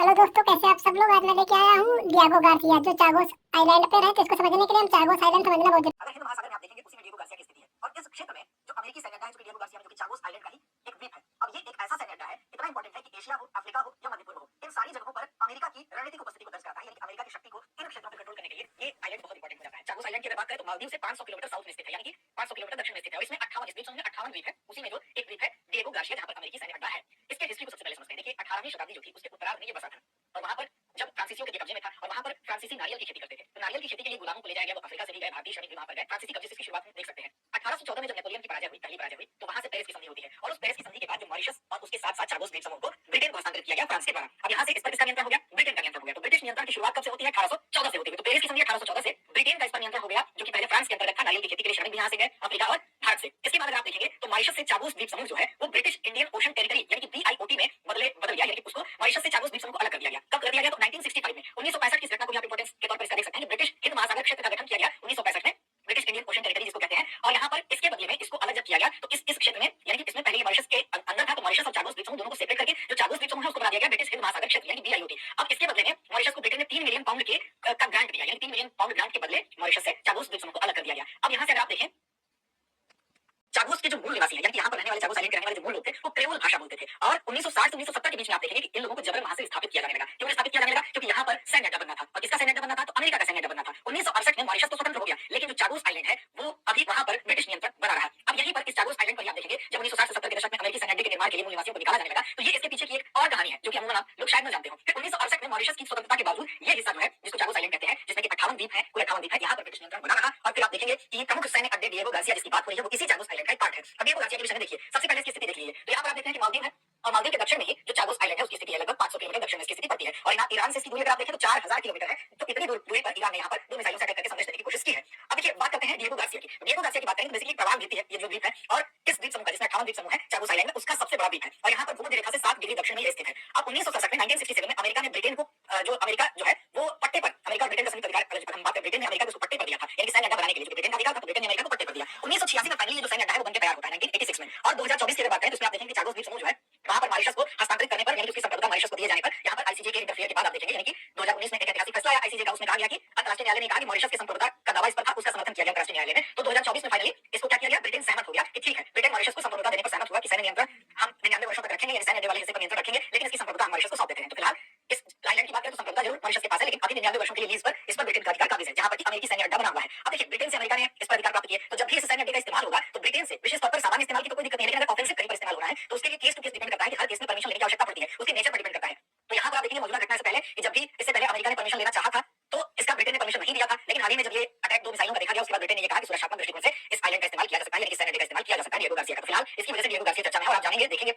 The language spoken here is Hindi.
हेलो दोस्तों, कैसे आप सब लोग। आज मैं लेके आया हूँ डियागो गार्सिया जो चागोस आइलैंड पे रहते हैं। इसको समझने के लिए हम चागोस आइलैंड समझना बहुत अगर हिंद महासागर में आप देखेंगे उसी में डिएगो गार्सिया की स्थिति है और इस क्षेत्र में जो अमेरिकी सैन्य अड्डा है जो कि डिएगो गार्सिया में जो कि चागोस आइलैंड का ही एक द्वीप है। अब ये एक ऐसा सैन्य अड्डा है इतना इंपॉर्टेंट है कि एशिया हो, अफ्रीका हो या मध्य पूर्व हो, इन सारी जगहों पर अमेरिका की रणनीतिक उपस्थिति को दर्ज करता है। यानी कि अमेरिका की शक्ति को इन क्षेत्रों पर कंट्रोल करने के लिए ये आइलैंड बहुत इंपॉर्टेंट हो जाता है। चागोस आइलैंड की अगर बात करें तो मालदीव से 500 किलोमीटर साउथ में स्थित है, यानी कि 500 किलोमीटर दक्षिण में स्थित है और इसमें 58 द्वीप समूह में 58 द्वीप है। उसी में जो एक द्वीप है डिएगो गार्सिया जहां पर अमेरिकी सैन्य अड्डा है। इसके हिस्ट्री को सबसे पहले समझते हैं। देखिए 18वीं शताब्दी जो थी उसके उत्तरार्ध में ये बसा था और वहां पर जब फ्रांसीसियों के कब्जे में था और वहां पर फ्रांसीसी नारियल की खेती करते थे। तो नारियल की खेती के लिए गुलामों को ले जाया गया, वो अफ्रीका से भी गए, भारतीय श्रमिक भी वहां पर गए। फ्रांसीसी कब्जे से इसकी शुरुआत देख सकते हैं। 1814 में जब नेपोलियन की पराजय हुई, पहली पराजय हुई, तो वहां से पेरिस की संधि होती है और उस पेरिस की संधि के बाद जो मॉरिशस और उसके साथ साथ चागोस द्वीप समूह को ब्रिटेन को हस्तांतरित किया गया फ्रांस के द्वारा। अब यहाँ से इस पर किसका नियंत्रण हो गया? ब्रिटेन का नियंत्रण हो गया। तो ब्रिटिश नियंत्रण की शुरुआत कब से होती है? 1814 से होती है। तो पेरिस की संधि 1814 से ब्रिटेन का इस पर नियंत्रण हो गया, जो कि पहले फ्रांस के अंतर्गत था। नारियल की खेती के लिए श्रमिक भी यहाँ से गए, अफ्रीका और भारत से। इसके बाद अगर आप देखेंगे तो मॉरिशस से चागोस द्वीप समूह जो है वो ब्रिटिश इंडियन ओशन टेरिटरी यानी कि बीआईओटी में बदल गया, यानी कि उसको मॉरिशस से चागोस द्वीप समूह को अलग कर दिया गया। कब कर दिया गया? तो 1965 में। 1965 की इस घटना को यहाँ इंपॉर्टेंस के तौर पर इसका देख सकते हैं। ब्रिटिश हिंद महासागर क्षेत्र का गठन किया गया 1965 में, ब्रिटिश इंडियन ओशन टेरिटरी जिसको कहते हैं। और यहाँ पर इसके बदले में इसको अलग जब किया गया तो इस क्षेत्र में, यानी कि इसमें पहले ये मॉरिशस के अंदर था, तो मॉरिशस और चागोस द्वीप समूह दोनों को सेपरेट करके जो चागोस द्वीप समूह है उसको बना दिया गया ब्रिटिश हिंद महासागर क्षेत्र यानी बीआईओटी। अब इसके बदले में मॉरिशस को ब्रिटेन ने 3 मिलियन पाउंड के का ग्रांट दिया, यानी 3 मिलियन पाउंड ग्रांट के बदले मॉरिशस से चागोस द्वीप समूह को अलग कर दिया गया। अब यहाँ से अगर आप देखें चागोस के जो मूल निवासी हैं, यानी कि यहाँ पर रहने वाले चागोस आइलैंड के रहने वाले जो मूल लोग थे वो क्रेओल भाषा बोलते थे और 1960 से 1970 के बीच में आप देखेंगे कि इन लोगों को जबरन वहां से स्थापित किया जाने लगा। क्यों स्थापित किया जाने लगा? क्योंकि यहाँ पर सैन्य अड्डा बनना था और किसका सैन्य अड्डा बनना था? तो अमेरिका का सैन्य अड्डा बनना था। 1968 में मॉरिशस तो स्वतंत्र हो गया, लेकिन जो चागोस आइलैंड है वो अभी वहां पर ब्रिटिश नियंत्रण बना रहा। अब यहीं पर इस चागोस आइलैंड पर आप देखेंगे जब 1960 से 70 के दशक में अमेरिकी सैन्य अड्डे के निर्माण के लिए मूल निवासियों को निकाला जाने लगा, तो ये इसके पीछे की एक और कहानी है जो कि अमूमन आप लोग शायद न जानते हो। फिर 1968 में मॉरिशस की स्वतंत्रता के बावजूद ये हिस्सा जो है जिसको चागोस आइलैंड कहते हैं, जिसमें कि 58 द्वीप है, कुल 58 द्वीप है, यहाँ पर ब्रिटिश नियंत्रण बना रहा। और फिर आप देखेंगे कि प्रमुख सैन्य अड्डे डिएगो गार्सिया जिसकी बात हो रही है वो इसी चागोस आइलैंड का एक पार्ट है। अब डिएगो गार्सिया के विषय में देखिए, सबसे पहले इसकी स्थिति देख लीजिए। तो यहाँ पर आप देखते हैं कि मालदीव है और मालदीव के दक्षिण में ही जो चागोस आइलैंड है उसकी स्थिति है, लगभग 500 किलोमीटर दक्षिण में इसकी स्थिति पड़ती है। और यहाँ ईरान से इसकी दूरी अगर आप देखें तो 4000 किलोमीटर है। तो इतनी दूरी पर ईरान ने यहाँ पर 2 मिसाइलों से अटैक करके संदेश देने की कोशिश की है। अब देखिए बात करते हैं डिएगो गार्सिया की। डिएगो गार्सिया की बात करें तो बेसिकली प्रवाल द्वीप है, ये जो द्वीप है और इस द्वीप समूह का जिसमें 58 द्वीप समूह है चागोस आइलैंड में, उसका सबसे बड़ा द्वीप है और यहाँ पर भूमध्य रेखा से 7 डिग्री दक्षिण में स्थित है। अब 1967 में 1967 में अमेरिका ने ब्रिटेन को जो अमेरिका जो है वो पट्टे पर, अमेरिका और ब्रिटेन का संयुक्त अधिकार, हम बात करें ब्रिटेन ने अमेरिका को पट्टे पर दिया था, यानी कि सैन्य अड्डा बनाने के लिए जो ब्रिटेन का अधिकार था तो ब्रिटेन ने अमेरिका को पट्टे पर दिया। 1986 में फाइनली ये जो सैन्य अड्डा है वो बनकर तैयार होता है 1986 में। और 2024 की अगर बात करें तो उसमें आप देखेंगे कि चागोस द्वीप समूह जो है वहां पर मॉरिशस को हस्तांतरित करने पर, यानी कि उसकी संप्रभुता मॉरिशस को दिए जाने पर यहाँ पर आईसीजे के इंटरफेयर के बाद आप देखेंगे, यानी कि 2019 में एक ऐतिहासिक फैसला आया आईसीजे का। उसने कहा गया कि अंतर्राष्ट्रीय न्यायालय ने कहा कि मॉरिशस की संप्रभुता का दावा इस पर था, उसका समर्थन किया गया अंतर्राष्ट्रीय न्यायालय में। तो 2024 में फाइनली इसको क्या किया गया? ब्रिटेन सहमत हो गया कि ठीक है, ब्रिटेन मॉरिशस को संप्रभुता देने पर सहमत हुआ कि सैन्य नियंत्रण हम 99 वर्षों तक रखेंगे, यानी सैन्य अड्डे वाले हिस्से पर नियंत्रण रखेंगे, लेकिन इसकी संप्रभुता हम मॉरिशस को सौंप देते हैं। तो फिलहाल इस आइलैंड की बात करें तो संप्रभुता जरूर मॉरिशस के पास है, लेकिन अभी 99 वर्षों के लिए लीज पर इस पर ब्रिटेन का अधिकार काबिज है, जहां पर कि अमेरिकी सैन्य अड्डा बना हुआ है। अब देखिए ब्रिटेन से अमेरिका ने इस पर अधिकार प्राप्त किए, तो जब भी इस सैन्य अड्डे का इस्तेमाल होगा तो ब्रिटेन से विशेष तौर पर सामान्य इस्तेमाल की तो कोई दिक्कत नहीं है, लेकिन अगर ऑफेंसिव कहीं पर इस्तेमाल होना है तो उसके लिए केस टू केस डिपेंड करता है कि हर केस में परमिशन लेने की आवश्यकता पड़ती है, उसके नेचर पर डिपेंड करता है। तो यहाँ पर आप देखेंगे मौजूदा घटना से पहले कि जब भी इससे पहले अमेरिका ने परमिशन लेना चाहा था तो इसका ब्रिटेन ने परमिशन नहीं दिया था, लेकिन हाल ही में जब ये अटैक 2 मिसाइलों का देखा गया उसके बाद ब्रिटेन ने ये कहा कि सुरक्षात्मक दृष्टिकोण से इस आइलैंड का इस्तेमाल किया जा सकता है, यानी कि सैन्य अड्डे का इस्तेमाल किया जा सकता है डिएगो गार्सिया का। फिलहाल इसकी वजह से डिएगो गार्सिया चर्चा में है और आप जानेंगे देखेंगे